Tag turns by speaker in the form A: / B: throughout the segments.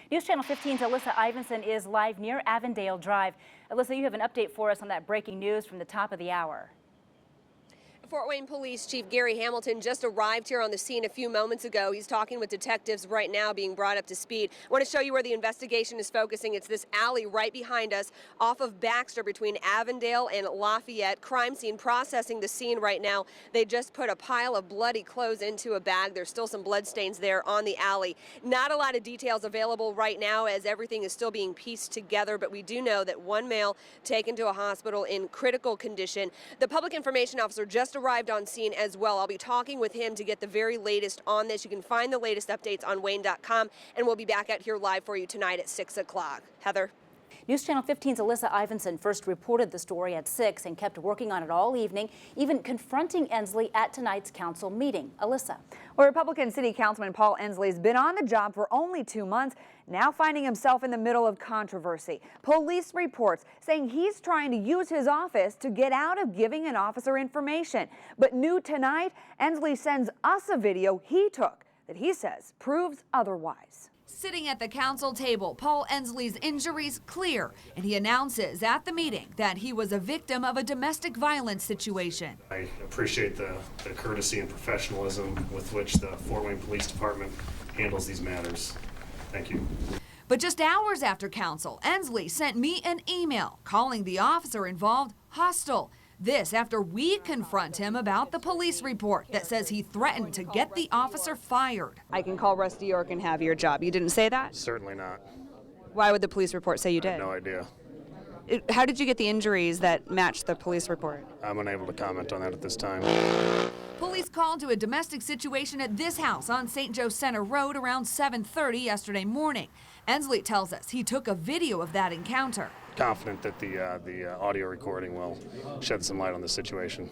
A: News Channel 15's Alyssa Ivanson is live near Avondale Drive. Alyssa, you have an update for us on that breaking news from the top of the hour.
B: Fort Wayne Police Chief Gary Hamilton just arrived here on the scene a few moments ago. He's talking with detectives right now, being brought up to speed. I want to show you where the investigation is focusing. It's this alley right behind us off of Baxter between Avondale and Lafayette. Crime scene processing the scene right now. They just put a pile of bloody clothes into a bag. There's still some blood stains there on the alley. Not a lot of details available right now as everything is still being pieced together, but we do know that one male taken to a hospital in critical condition. The public information officer just arrived on scene as well. I'll be talking with him to get the very latest on this. You can find the latest updates on Wayne.com, and we'll be back out here live for you tonight at 6 o'clock. Heather.
A: News Channel 15's Alyssa Ivanson first reported the story at 6 and kept working on it all evening, even confronting Ensley at tonight's council meeting. Alyssa.
C: Well, Republican City Councilman Paul Ensley has been on the job for only 2 months, now finding himself in the middle of controversy. Police reports saying he's trying to use his office to get out of giving an officer information. But new tonight, Ensley sends us a video he took that he says proves otherwise.
D: Sitting at the council table, Paul Ensley's injuries clear, and he announces at the meeting that he was a victim of a domestic violence situation.
E: I appreciate the courtesy and professionalism with which the Fort Wayne Police Department handles these matters. Thank you.
D: But just hours after council, Ensley sent me an email calling the officer involved hostile. This after we confront him about the police report that says he threatened to get the officer fired.
C: I can call Rusty York and have your job. You didn't say that?
E: Certainly not.
C: Why would the police report say you did?
E: I have no idea.
C: How did you get the injuries that matched the police report?
E: I'm unable to comment on that at this time.
D: Police called to a domestic situation at this house on St. Joe Center Road around 7:30 yesterday morning. Ensley tells us he took a video of that encounter.
E: Confident that the audio recording will shed some light on the situation.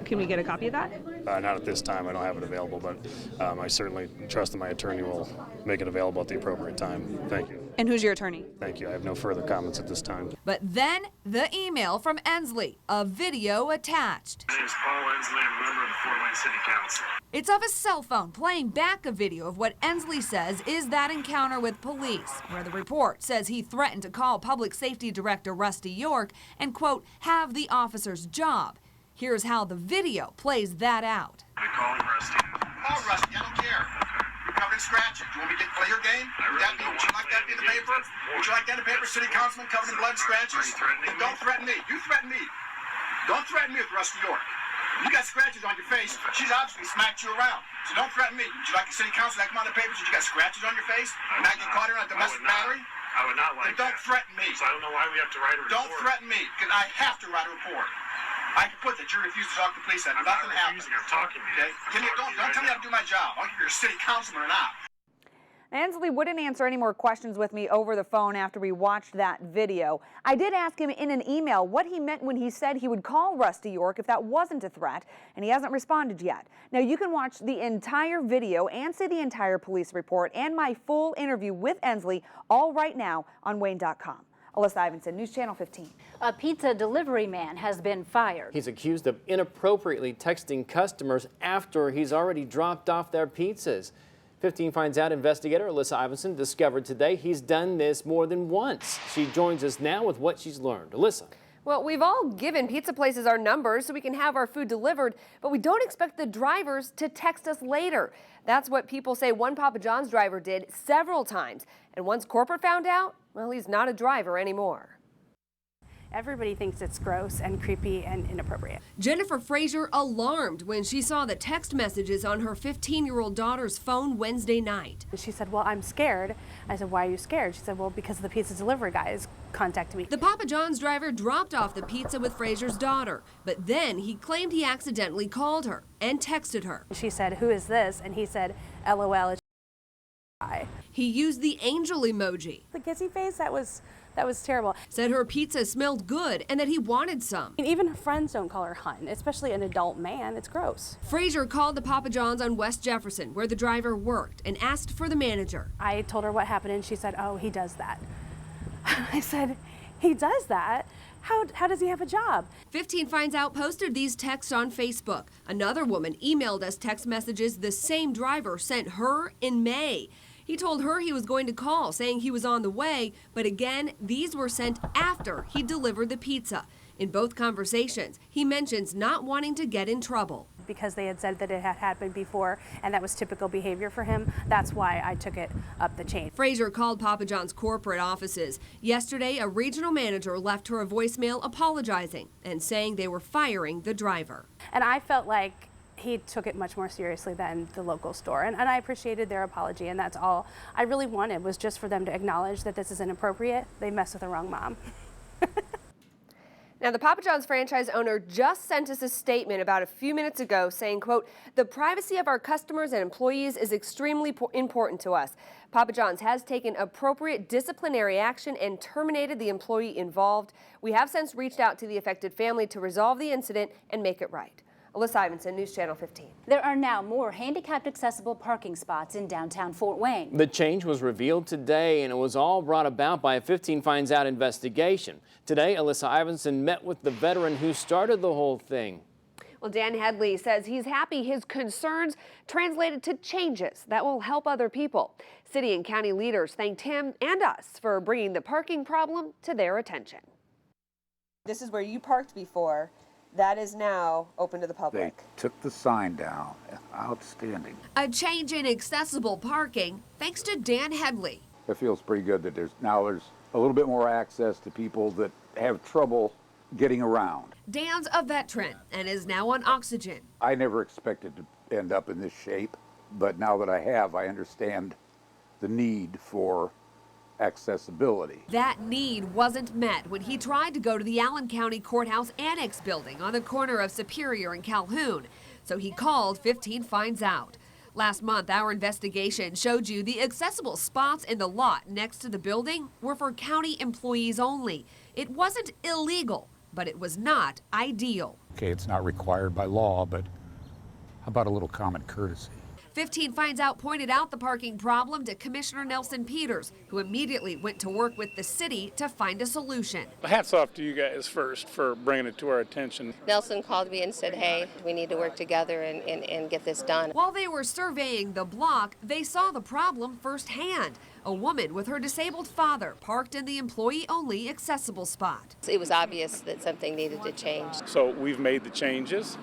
C: Can we get a copy of that?
E: Not at this time. I don't have it available, but I certainly trust that my attorney will make it available at the appropriate time. Thank you.
C: And who's your attorney?
E: Thank you. I have no further comments at this time.
D: But then the email from Ensley, a video attached.
F: My name is Paul Ensley. I'm a member of the Fort Wayne City Council.
D: It's of his cell phone playing back a video of what Ensley says is that encounter with police, where the report says he threatened to call Public Safety Director Rusty York and, quote, have the officer's job. Here's how the video plays that out.
F: I call him Rusty.
G: Oh, Rusty, I don't care. You're covered in scratches. Do you want me to play your game? Would you like that to be in the paper? Would you like that in the paper? City councilman covered in blood and scratches? Then don't threaten me. You threaten me. Don't threaten me with Rusty York. You got scratches on your face. She's obviously smacked you around. So don't threaten me. Would you like a city councilman to come on the papers that you got scratches on your face? And I get caught here on a domestic battery?
F: I would not like
G: that. Then don't threaten me.
F: So I don't know why we have to write a report.
G: Don't threaten me, because I have to write a report. I can put that you refuse to talk to the police. That nothing happens.
F: I'm talking to you.
G: Okay? Don't tell me how to do my job. I don't care if you're a city councilman or not.
C: Ensley wouldn't answer any more questions with me over the phone after we watched that video. I did ask him in an email what he meant when he said he would call Rusty York if that wasn't a threat, and he hasn't responded yet. Now, you can watch the entire video and see the entire police report and my full interview with Ensley all right now on Wayne.com. Alyssa Ivanson, News Channel 15.
A: A pizza delivery man has been fired.
H: He's accused of inappropriately texting customers after he's already dropped off their pizzas. 15 finds out investigator Alyssa Ivanson discovered today he's done this more than once. She joins us now with what she's learned. Alyssa.
B: Well, we've all given pizza places our numbers so we can have our food delivered, but we don't expect the drivers to text us later. That's what people say one Papa John's driver did several times. And once corporate found out, well, he's not a driver anymore.
I: Everybody thinks it's gross and creepy and inappropriate.
B: Jennifer Frazier alarmed when she saw the text messages on her 15-year-old daughter's phone Wednesday night.
I: She said, well, I'm scared. I said, why are you scared? She said, well, because the pizza delivery guy is contacting me.
B: The Papa John's driver dropped off the pizza with Frazier's daughter, but then he claimed he accidentally called her and texted her.
I: She said, who is this? And he said, LOL.
B: He used the angel emoji.
I: The kissy face, that was terrible.
B: Said her pizza smelled good and that he wanted some.
I: Even her friends don't call her hun, especially an adult man. It's gross.
B: Frazier called the Papa John's on West Jefferson, where the driver worked, and asked for the manager.
I: I told her what happened, and she said, oh, he does that. I said, he does that? How does he have a job?
B: 15 Finds Out posted these texts on Facebook. Another woman emailed us text messages the same driver sent her in May. He told her he was going to call, saying he was on the way, but again, these were sent after he delivered the pizza. In both conversations, he mentions not wanting to get in trouble.
I: Because they had said that it had happened before and that was typical behavior for him, that's why I took it up the chain.
B: Frazier called Papa John's corporate offices. Yesterday, a regional manager left her a voicemail apologizing and saying they were firing the driver.
I: And I felt like he took it much more seriously than the local store, and I appreciated their apology, and that's all I really wanted, was just for them to acknowledge that this is inappropriate. They messed with the wrong mom.
B: Now, the Papa John's franchise owner just sent us a statement about a few minutes ago saying, quote, "The privacy of our customers and employees is extremely important to us. Papa John's has taken appropriate disciplinary action and terminated the employee involved. We have since reached out to the affected family to resolve the incident and make it right." Alyssa Ivanson, News Channel 15.
A: There are now more handicapped accessible parking spots in downtown Fort Wayne.
H: The change was revealed today, and it was all brought about by a 15 Finds Out investigation. Today, Alyssa Ivanson met with the veteran who started the whole thing.
B: Well, Dan Headley says he's happy his concerns translated to changes that will help other people. City and county leaders thanked him and us for bringing the parking problem to their attention.
J: This is where you parked before. That is now open to the public.
K: They took the sign down. Outstanding.
D: A change in accessible parking thanks to Dan Headley.
K: It feels pretty good that there's a little bit more access to people that have trouble getting around.
D: Dan's a veteran and is now on oxygen.
K: I never expected to end up in this shape, but now that I have, I understand the need for accessibility.
D: That need wasn't met when he tried to go to the Allen County Courthouse Annex building on the corner of Superior and Calhoun. So he called 15 Finds Out. Last month, our investigation showed you the accessible spots in the lot next to the building were for county employees only. It wasn't illegal, but it was not ideal.
K: Okay, it's not required by law, but how about a little common courtesy?
D: 15 Finds Out pointed out the parking problem to Commissioner Nelson Peters, who immediately went to work with the city to find a solution.
F: Hats off to you guys first for bringing it to our attention.
J: Nelson called me and said, hey, we need to work together and get this done.
D: While they were surveying the block, they saw the problem firsthand. A woman with her disabled father parked in the employee-only accessible spot.
J: It was obvious that something needed to change.
F: So we've made the changes.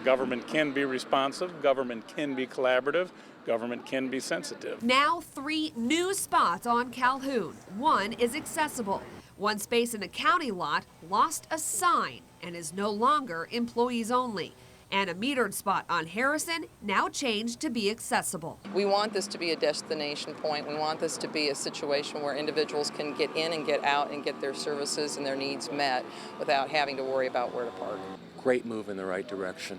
F: Government can be responsive, government can be collaborative, government can be sensitive.
D: Now 3 new spots on Calhoun. One is accessible. One space in the county lot lost a sign and is no longer employees only. And a metered spot on Harrison now changed to be accessible.
L: We want this to be a destination point. We want this to be a situation where individuals can get in and get out and get their services and their needs met without having to worry about where to park.
M: Great move in the right direction.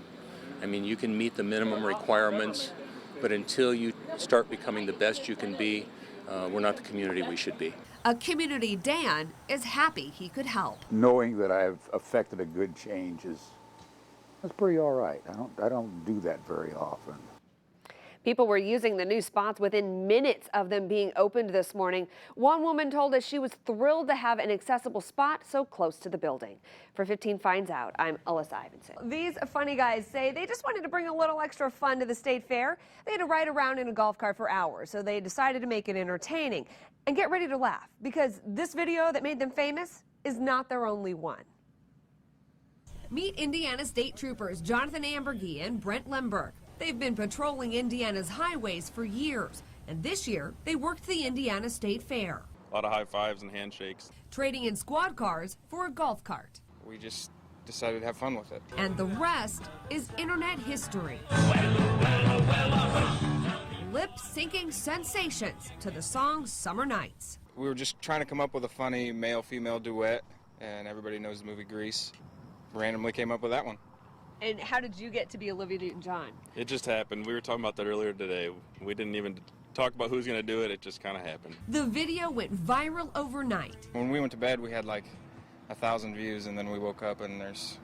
M: I mean, you can meet the minimum requirements, but until you start becoming the best you can be, we're not the community we should be.
D: A community Dan is happy he could help.
K: Knowing that I've affected a good change that's pretty all right. I don't do that very often.
B: People were using the new spots within minutes of them being opened this morning. One woman told us she was thrilled to have an accessible spot so close to the building. For 15 Finds Out, I'm Alyssa Ivanson. These funny guys say they just wanted to bring a little extra fun to the state fair. They had to ride around in a golf cart for hours, so they decided to make it entertaining. And get ready to laugh, because this video that made them famous is not their only one. Meet Indiana State Troopers Jonathan Ambergy and Brent Lemberg. They've been patrolling Indiana's highways for years, and this year they worked the Indiana State Fair.
N: A lot of high fives and handshakes.
D: Trading in squad cars for a golf cart.
N: We just decided to have fun with it.
D: And the rest is internet history. Lip-syncing sensations to the song Summer Nights.
N: We were just trying to come up with a funny male-female duet, and everybody knows the movie Grease. Randomly came up with that one.
B: And how did you get to be Olivia Newton-John?
N: It just happened. We were talking about that earlier today. We didn't even talk about who's going to do it. It just kind of happened.
D: The video went viral overnight.
N: When we went to bed, we had like 1,000 views, and then we woke up and there's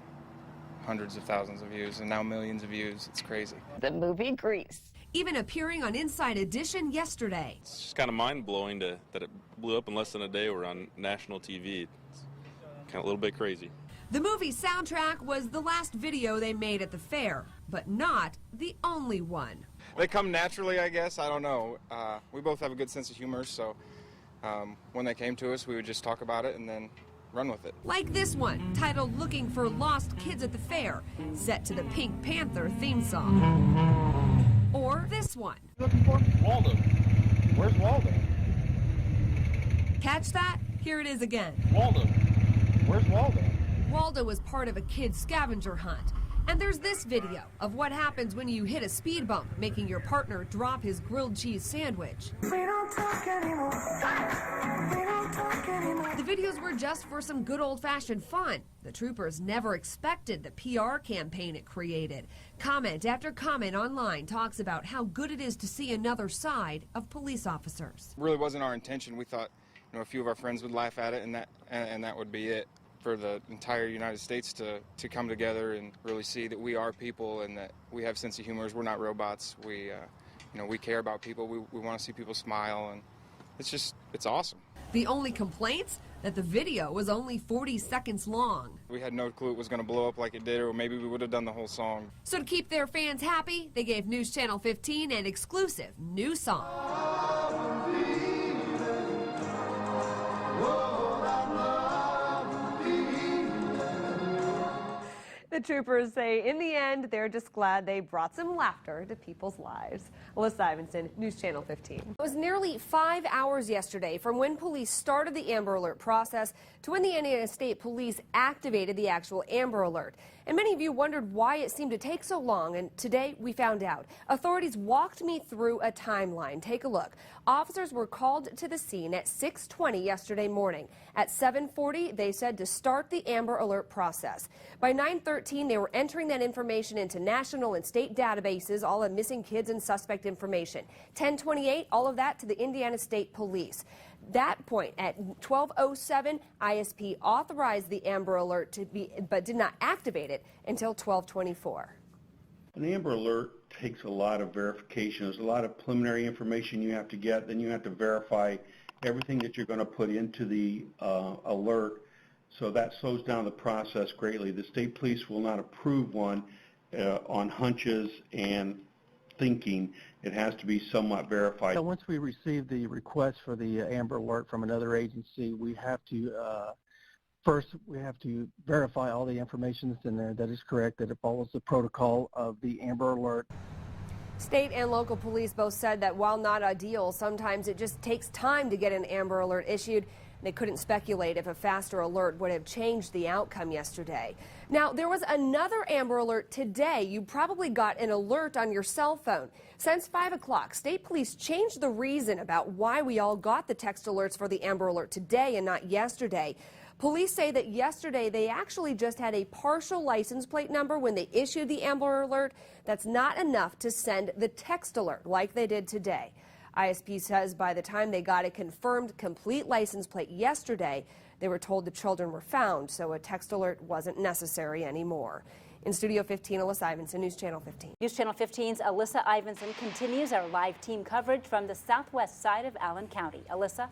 N: hundreds of thousands of views, and now millions of views. It's crazy.
J: The movie Grease.
D: Even appearing on Inside Edition yesterday.
N: It's just kind of mind-blowing that it blew up in less than a day. We're on national TV. It's kind of a little bit crazy.
D: The movie's soundtrack was the last video they made at the fair, but not the only one.
N: They come naturally, I guess. I don't know. We both have a good sense of humor, so when they came to us, we would just talk about it and then run with it.
D: Like this one, titled Looking for Lost Kids at the Fair, set to the Pink Panther theme song. Or this one.
K: Looking for Waldo. Where's Waldo?
D: Catch that? Here it is again.
K: Waldo. Where's Waldo?
D: Waldo was part of a kid's scavenger hunt. And there's this video of what happens when you hit a speed bump, making your partner drop his grilled cheese sandwich. The videos were just for some good old-fashioned fun. The troopers never expected the PR campaign it created. Comment after comment online talks about how good it is to see another side of police officers.
N: It really wasn't our intention. We thought, a few of our friends would laugh at it, and that would be it. For the entire United States to come together and really see that we are people and that we have sense of humor. We're not robots. We care about people. We want to see people smile, and it's awesome.
D: The only complaints? That the video was only 40 seconds long.
N: We had no clue it was going to blow up like it did, or maybe we would have done the whole song.
D: So to keep their fans happy, they gave News Channel 15 an exclusive new song.
J: The troopers say in the end, they're just glad they brought some laughter to people's lives. Alyssa Ivanson, News Channel 15.
B: It was nearly 5 hours yesterday from when police started the Amber Alert process to when the Indiana State Police activated the actual Amber Alert. And many of you wondered why it seemed to take so long, and today we found out. Authorities walked me through a timeline. Take a look. Officers were called to the scene at 6:20 yesterday morning. At 7:40, they said to start the Amber Alert process. By 9:13, they were entering that information into national and state databases, all of missing kids and suspect information. 10:28, all of that to the Indiana State Police. That point, at 12:07, ISP authorized the Amber Alert but did not activate it until 12:24.
O: An Amber Alert takes a lot of verification. There's a lot of preliminary information you have to get. Then you have to verify everything that you're going to put into the alert. So that slows down the process greatly. The state police will not approve one on hunches and thinking. It has to be somewhat verified.
P: So once we receive the request for the Amber Alert from another agency, we have to first we have to verify all the information that's in there that is correct, that it follows the protocol of the Amber Alert.
B: State and local police both said that while not ideal, sometimes it just takes time to get an Amber Alert issued. They couldn't speculate if a faster alert would have changed the outcome yesterday. Now, there was another Amber Alert today. You probably got an alert on your cell phone. Since 5 o'clock, state police changed the reason about why we all got the text alerts for the Amber Alert today and not yesterday. Police say that yesterday they actually just had a partial license plate number when they issued the Amber Alert. That's not enough to send the text alert like they did today. ISP says by the time they got a confirmed complete license plate yesterday, they were told the children were found, so a text alert wasn't necessary anymore. In Studio 15, Alyssa Ivanson, News Channel 15.
A: News Channel 15's Alyssa Ivanson continues our live team coverage from the southwest side of Allen County. Alyssa?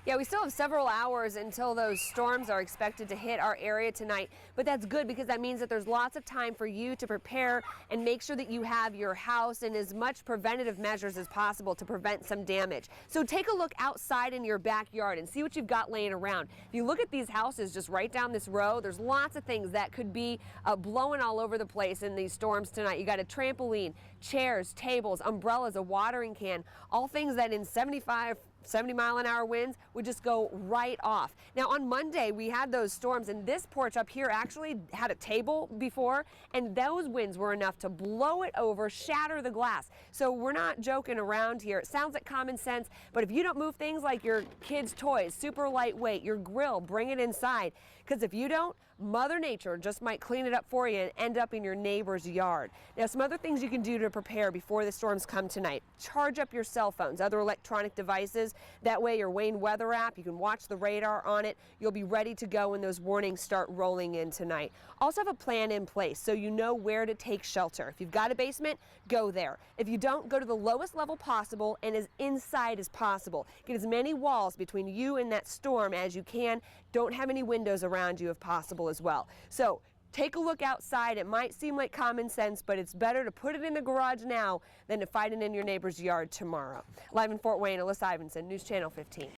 B: Yeah, we still have several hours until those storms are expected to hit our area tonight, but that's good because that means that there's lots of time for you to prepare and make sure that you have your house in as much preventative measures as possible to prevent some damage. So take a look outside in your backyard and see what you've got laying around. If you look at these houses just right down this row, there's lots of things that could be blowing all over the place in these storms tonight. You got a trampoline, chairs, tables, umbrellas, a watering can, all things that in 70-mile-an-hour winds would just go right off. Now on Monday we had those storms, and this porch up here actually had a table before, and those winds were enough to blow it over, shatter the glass. So we're not joking around here. It sounds like common sense, but if you don't move things like your kids' toys, super lightweight, your grill, bring it inside, because if you don't, Mother Nature just might clean it up for you and end up in your neighbor's yard. Now, some other things you can do to prepare before the storms come tonight. Charge up your cell phones, other electronic devices. That way, your Wayne Weather app, you can watch the radar on it. You'll be ready to go when those warnings start rolling in tonight. Also have a plan in place so you know where to take shelter. If you've got a basement, go there. If you don't, go to the lowest level possible and as inside as possible. Get as many walls between you and that storm as you can. Don't have any windows around you if possible as well. So take a look outside. It might seem like common sense, but it's better to put it in the garage now than to fight it in your neighbor's yard tomorrow. Live in Fort Wayne, Alyssa Ivanson, News Channel 15.